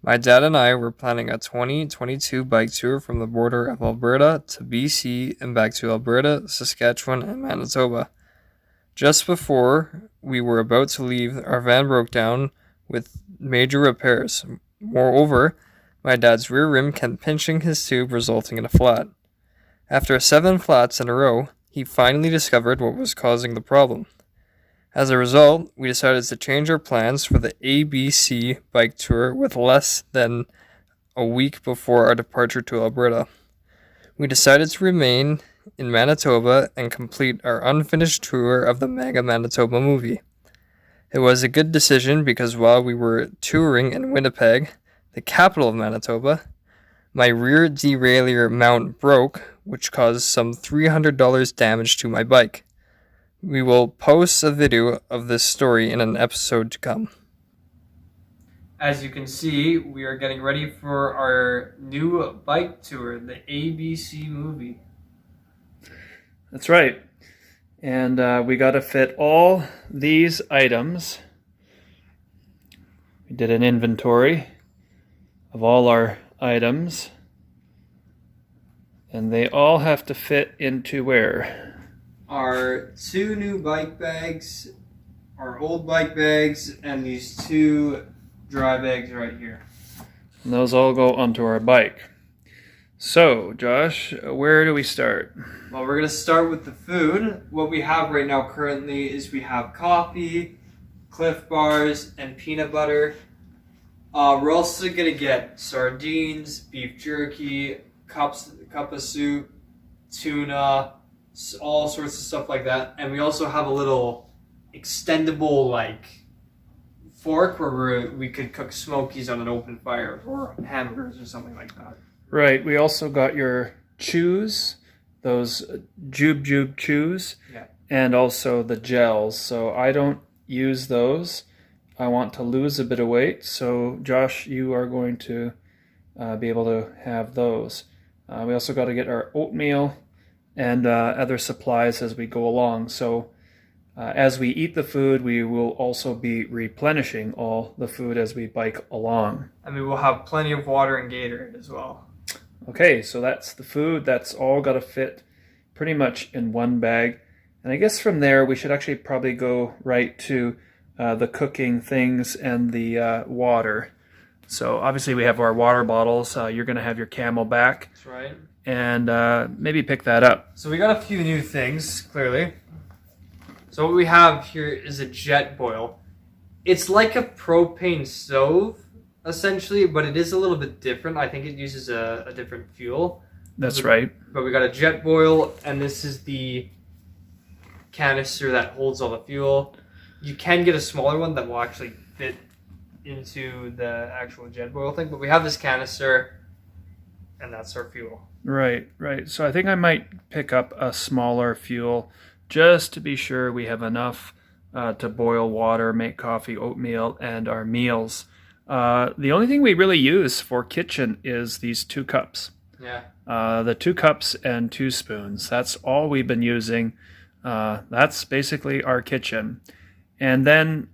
My dad and I were planning a 2022 bike tour from the border of Alberta to BC and back to Alberta, Saskatchewan, and Manitoba. Just before we were about to leave, our van broke down with major repairs. Moreover, my dad's rear rim kept pinching his tube, resulting in a flat. After 7 flats in a row, he finally discovered what was causing the problem. As a result, we decided to change our plans for the ABC bike tour with less than a week before our departure to Alberta. We decided to remain in Manitoba and complete our unfinished tour of the Mega Manitoba Movie. It was a good decision because while we were touring in Winnipeg, the capital of Manitoba, my rear derailleur mount broke, which caused some $300 damage to my bike. We will post a video of this story in an episode to come. As you can see, we are getting ready for our new bike tour, the ABC Movie. That's right. And we got to fit all these items. We did an inventory of all our items. And they all have to fit into where? Our 2 new bike bags, our old bike bags, and these 2 dry bags right here. And those all go onto our bike. So, Josh, where do we start? Well, we're going to start with the food. What we have right now currently is we have coffee, Cliff Bars, and peanut butter. We're also going to get sardines, beef jerky, cup of soup, tuna, all sorts of stuff like that. And we also have a little extendable fork where we could cook smokies on an open fire or hamburgers or something like that. Right, we also got your chews, those jube chews, yeah, and also the gels. So I don't use those. I want to lose a bit of weight. So Josh, you are going to be able to have those. We also got to get our oatmeal and other supplies as we go along. So as we eat the food, we will also be replenishing all the food as we bike along. And we will have plenty of water and Gatorade as well. Okay, so that's the food. That's all got to fit pretty much in one bag. And I guess from there, we should actually probably go right to the cooking things and the water. So obviously we have our water bottles. You're going to have your Camelback. That's right. And maybe pick that up. So we got a few new things, clearly. So what we have here is a jet boil. It's like a propane stove, essentially, but it is a little bit different. I think it uses a different fuel. That's right. But we got a jet boil, and this is the canister that holds all the fuel. You can get a smaller one that will actually fit into the actual jet boil thing, but we have this canister, and that's our fuel. Right. So I think I might pick up a smaller fuel just to be sure we have enough to boil water, make coffee, oatmeal, and our meals. The only thing we really use for kitchen is these 2 cups. Yeah. The 2 cups and 2 spoons. That's all we've been using. That's basically our kitchen. And then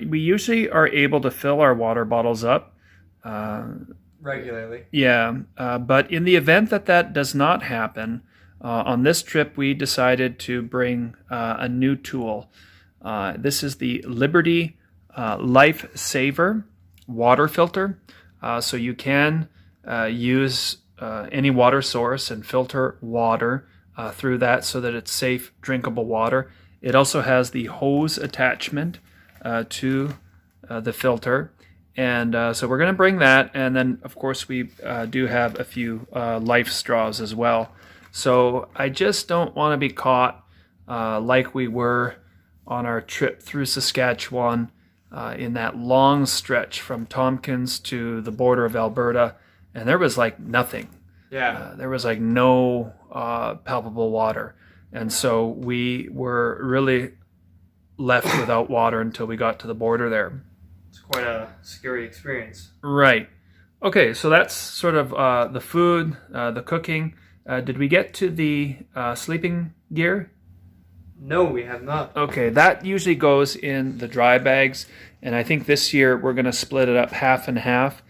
we usually are able to fill our water bottles up regularly. Yeah, but in the event that does not happen, on this trip we decided to bring a new tool. This is the Liberty Life Saver water filter. So you can use any water source and filter water through that so that it's safe, drinkable water. It also has the hose attachment to the filter. And so we're going to bring that, and then of course we do have a few life straws as well. So I just don't want to be caught like we were on our trip through Saskatchewan in that long stretch from Tompkins to the border of Alberta, and there was nothing. Yeah. There was no palpable water, and so we were really left without water until we got to the border there. It's quite a scary experience. Right. Okay, so that's sort of the food, the cooking. Did we get to the sleeping gear? No, we have not. Okay, that usually goes in the dry bags, and I think this year we're going to split it up half and half.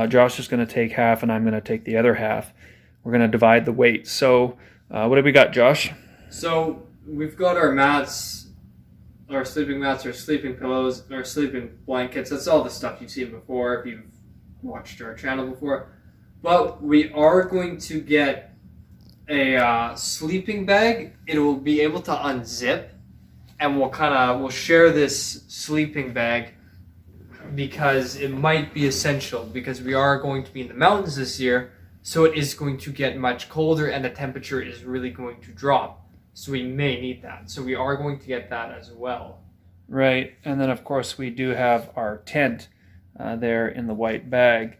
Josh is going to take half, and I'm going to take the other half. We're going to divide the weight. So what have we got, Josh? So we've got our mats, our sleeping mats, our sleeping pillows, our sleeping blankets. That's all the stuff you've seen before if you've watched our channel before. But we are going to get a sleeping bag. It will be able to unzip, and we'll share this sleeping bag because it might be essential because we are going to be in the mountains this year, so it is going to get much colder and the temperature is really going to drop. So we may need that. So we are going to get that as well. Right, and then of course we do have our tent there in the white bag.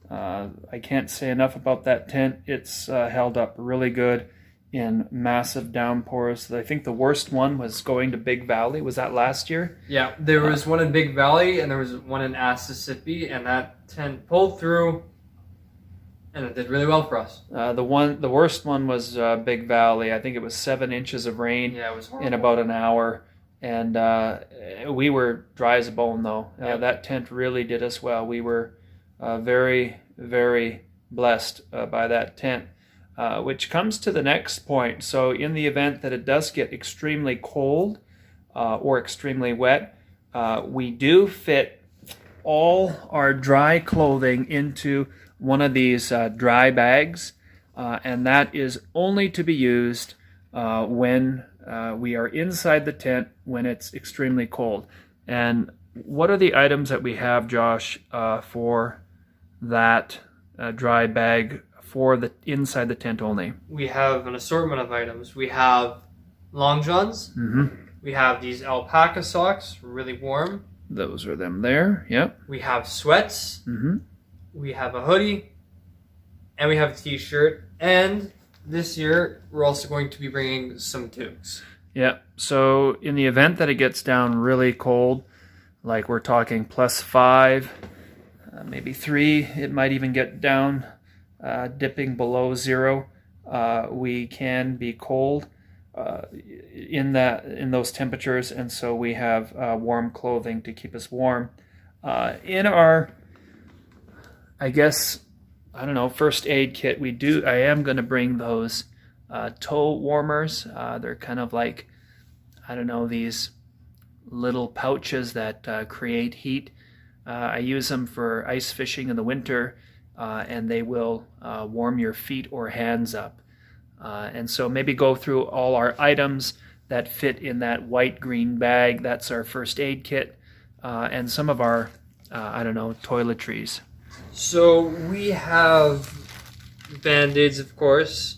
I can't say enough about that tent. It's held up really good in massive downpours. I think the worst one was going to Big Valley. Was that last year? Yeah, there was one in Big Valley and there was one in Mississippi, and that tent pulled through and it did really well for us. The worst one was Big Valley. I think it was 7 inches of rain Yeah, it was horrible. in about an hour. And we were dry as a bone, though. Yep. That tent really did us well. We were very, very blessed by that tent, which comes to the next point. So in the event that it does get extremely cold or extremely wet, we do fit all our dry clothing into one of these dry bags, and that is only to be used when we are inside the tent when it's extremely cold. And what are the items that we have, Josh, for that dry bag for the inside the tent only? We have an assortment of items. We have long johns. Mm-hmm. We have these alpaca socks, really warm. Those are them there. Yep. We have sweats. Mm-hmm. We have a hoodie. And we have a t-shirt. And this year, we're also going to be bringing some toques. Yeah. So in the event that it gets down really cold, like we're talking +5, maybe 3, it might even get down dipping below 0. We can be cold in those temperatures, and so we have warm clothing to keep us warm. In our, I guess, I don't know, first aid kit, I am going to bring those toe warmers. They're kind of like, I don't know, these little pouches that create heat. I use them for ice fishing in the winter, and they will warm your feet or hands up. And so maybe go through all our items that fit in that white-green bag. That's our first aid kit, and some of our, I don't know, toiletries. So we have Band-Aids, of course.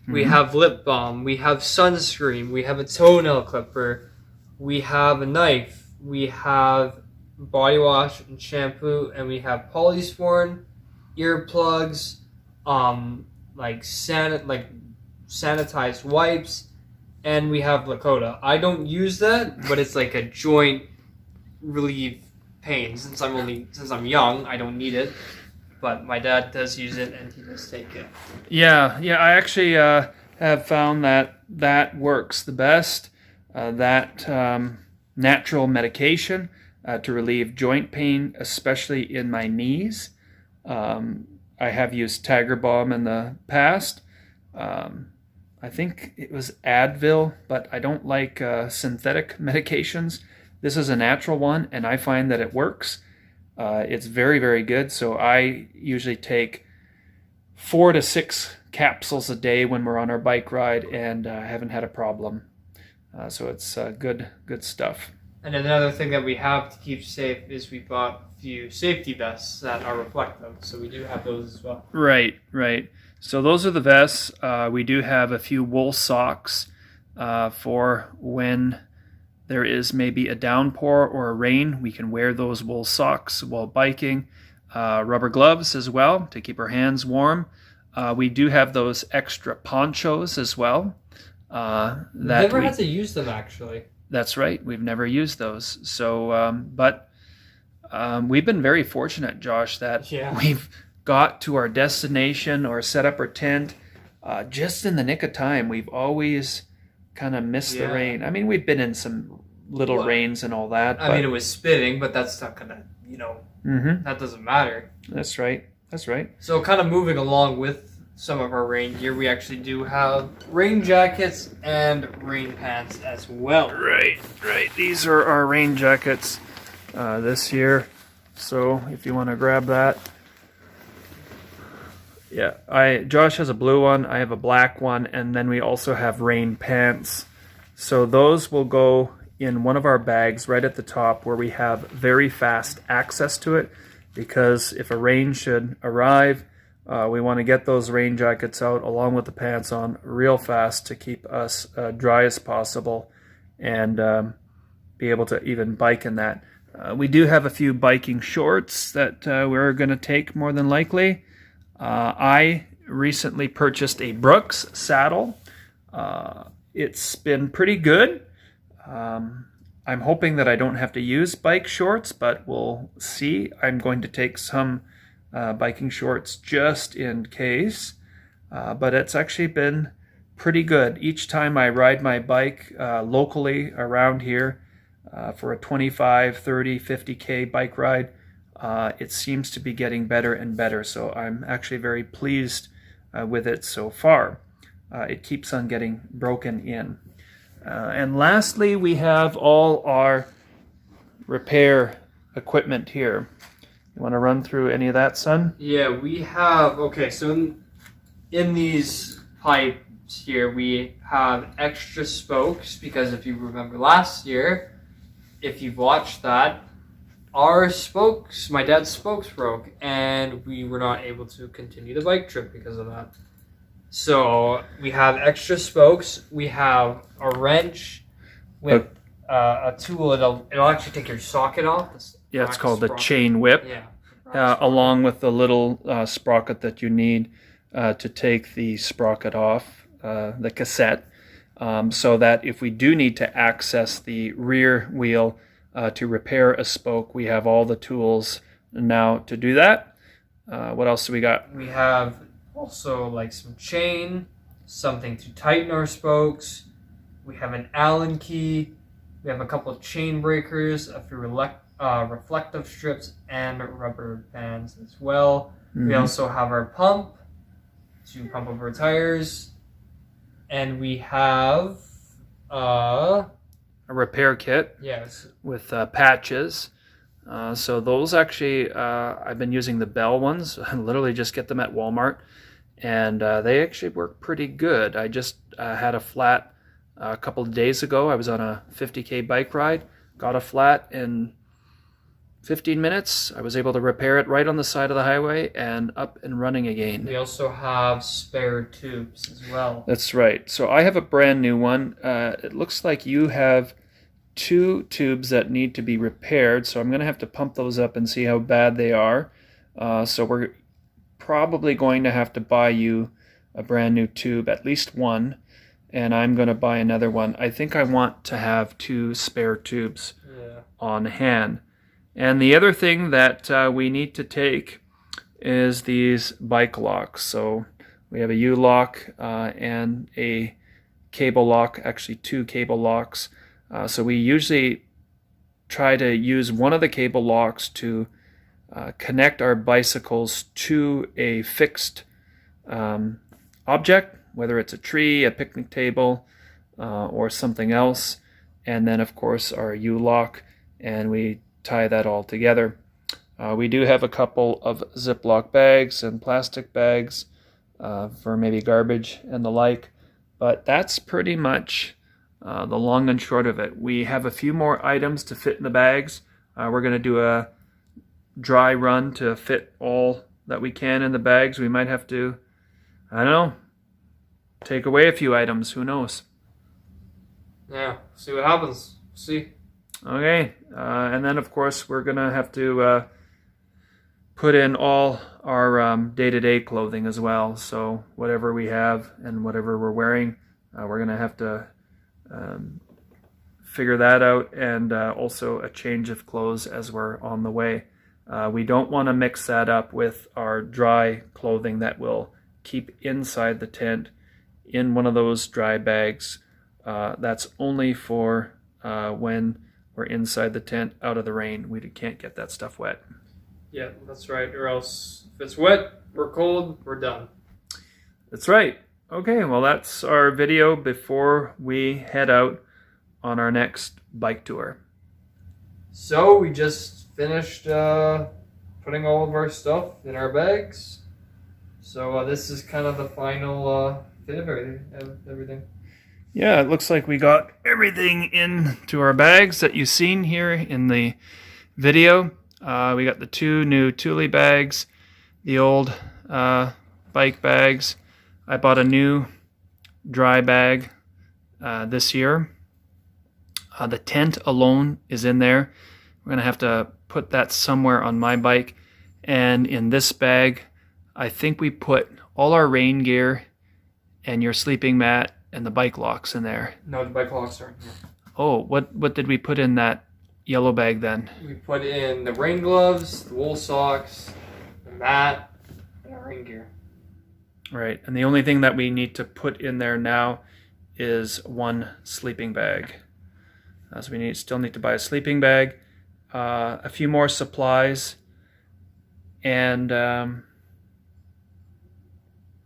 We have lip balm. We have sunscreen. We have a toenail clipper. We have a knife. We have body wash and shampoo, and we have polysporin, earplugs, sanitized wipes, and we have Lakota. I don't use that, but it's like a joint relief pain. Since I'm young, I don't need it, but my dad does use it and he does take it. Yeah, I actually have found that works the best. That natural medication to relieve joint pain, especially in my knees. I have used Tiger Balm in the past. I think it was Advil, but I don't like synthetic medications. This is a natural one, and I find that it works. It's very, very good. So I usually take 4 to 6 capsules a day when we're on our bike ride, and I haven't had a problem. So it's good stuff. And another thing that we have to keep safe is we bought a few safety vests that are reflective. So we do have those as well. Right. So those are the vests. We do have a few wool socks for when there is maybe a downpour or a rain. We can wear those wool socks while biking. Rubber gloves as well to keep our hands warm. We do have those extra ponchos as well. Never had to use them, actually. That's right. We've never used those. So, but we've been very fortunate, Josh, that we've got to our destination or set up our tent just in the nick of time. We've always kind of missed the rain. I mean, we've been in some little rains and all that. I mean, it was spitting, but that's not gonna, that doesn't matter. That's right. That's right. So kind of moving along with some of our rain gear, we actually do have rain jackets and rain pants as well. Right. These are our rain jackets this year. So if you want to grab that. Yeah, Josh has a blue one, I have a black one, and then we also have rain pants. So those will go in one of our bags right at the top where we have very fast access to it, because if a rain should arrive, we want to get those rain jackets out along with the pants on real fast to keep us dry as possible and be able to even bike in that. We do have a few biking shorts that we're going to take more than likely. I recently purchased a Brooks saddle. It's been pretty good. I'm hoping that I don't have to use bike shorts, but we'll see. I'm going to take some biking shorts just in case. But it's actually been pretty good. Each time I ride my bike locally around here for a 25, 30, 50K bike ride, it seems to be getting better and better. So I'm actually very pleased with it so far. It keeps on getting broken in. And lastly, we have all our repair equipment here. You want to run through any of that, son? Yeah, we have, okay, so in these pipes here, we have extra spokes, because if you remember last year, if you've watched that, our spokes, my dad's spokes broke, and we were not able to continue the bike trip because of that. So we have extra spokes. We have a wrench with a tool. It'll actually take your socket off. Yeah, it's called a chain whip. Yeah. Along with the little sprocket that you need to take the sprocket off, the cassette, so that if we do need to access the rear wheel to repair a spoke, we have all the tools now to do that. What else do we got? We have also like some chain, something to tighten our spokes. We have an Allen key. We have a couple of chain breakers, a few reflective strips, and rubber bands as well. Mm-hmm. We also have our pump to pump up our tires. And we have a repair kit. Yes. With patches. So those actually, I've been using the Bell ones. I literally just get them at Walmart. And they actually work pretty good. I just had a flat a couple of days ago. I was on a 50K bike ride. Got a flat in 15 minutes. I was able to repair it right on the side of the highway and up and running again. We also have spare tubes as well. That's right. So I have a brand new one. It looks like you have 2 tubes that need to be repaired. So I'm going to have to pump those up and see how bad they are. So we're probably going to have to buy you a brand new tube, at least one. And I'm going to buy another one. I think I want to have 2 spare tubes on hand. And the other thing that we need to take is these bike locks. So we have a U-lock and a cable lock, actually 2 cable locks. So we usually try to use one of the cable locks to connect our bicycles to a fixed object, whether it's a tree, a picnic table, or something else. And then, of course, our U-lock, and we tie that all together. We do have a couple of Ziploc bags and plastic bags for maybe garbage and the like, but that's pretty much the long and short of it. We have a few more items to fit in the bags. We're going to do a dry run to fit all that we can in the bags. We might have to, I don't know, take away a few items. Who knows? Yeah, see what happens. See. Okay, and then of course we're gonna have to put in all our day-to-day clothing as well. So whatever we have and whatever we're wearing, we're gonna have to figure that out, and also a change of clothes as we're on the way. We don't want to mix that up with our dry clothing that we'll keep inside the tent in one of those dry bags. That's only for when we're inside the tent, out of the rain. We can't get that stuff wet. Yeah, that's right. Or else, if it's wet, we're cold, we're done. That's right. Okay, well, that's our video before we head out on our next bike tour. So we just finished putting all of our stuff in our bags. So this is kind of the final fit of everything. Yeah, it looks like we got everything into our bags that you've seen here in the video. We got the 2 new Thule bags, the old bike bags. I bought a new dry bag this year. The tent alone is in there. We're going to have to put that somewhere on my bike. And in this bag, I think we put all our rain gear and your sleeping mat and the bike locks in there. No, the bike locks aren't here. Oh, what did we put in that yellow bag then? We put in the rain gloves, the wool socks, the mat, and our rain gear. Right, and the only thing that we need to put in there now is 1 sleeping bag. So we still need to buy a sleeping bag, a few more supplies, and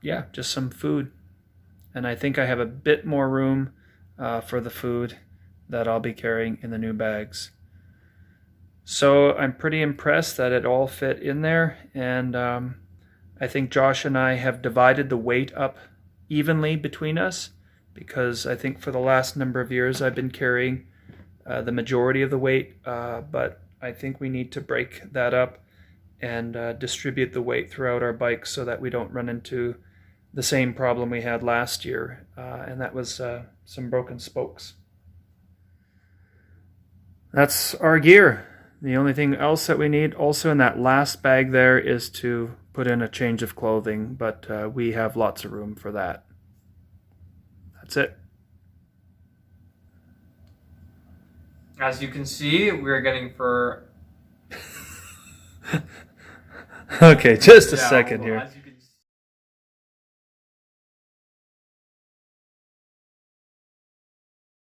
yeah, just some food. And I think I have a bit more room for the food that I'll be carrying in the new bags. So I'm pretty impressed that it all fit in there, and I think Josh and I have divided the weight up evenly between us, because I think for the last number of years I've been carrying the majority of the weight, but I think we need to break that up and distribute the weight throughout our bikes so that we don't run into the same problem we had last year, and that was some broken spokes. That's our gear. The only thing else that we need also in that last bag there is to put in a change of clothing, but we have lots of room for that. That's it. As you can see, we're getting for... Okay, just a second here.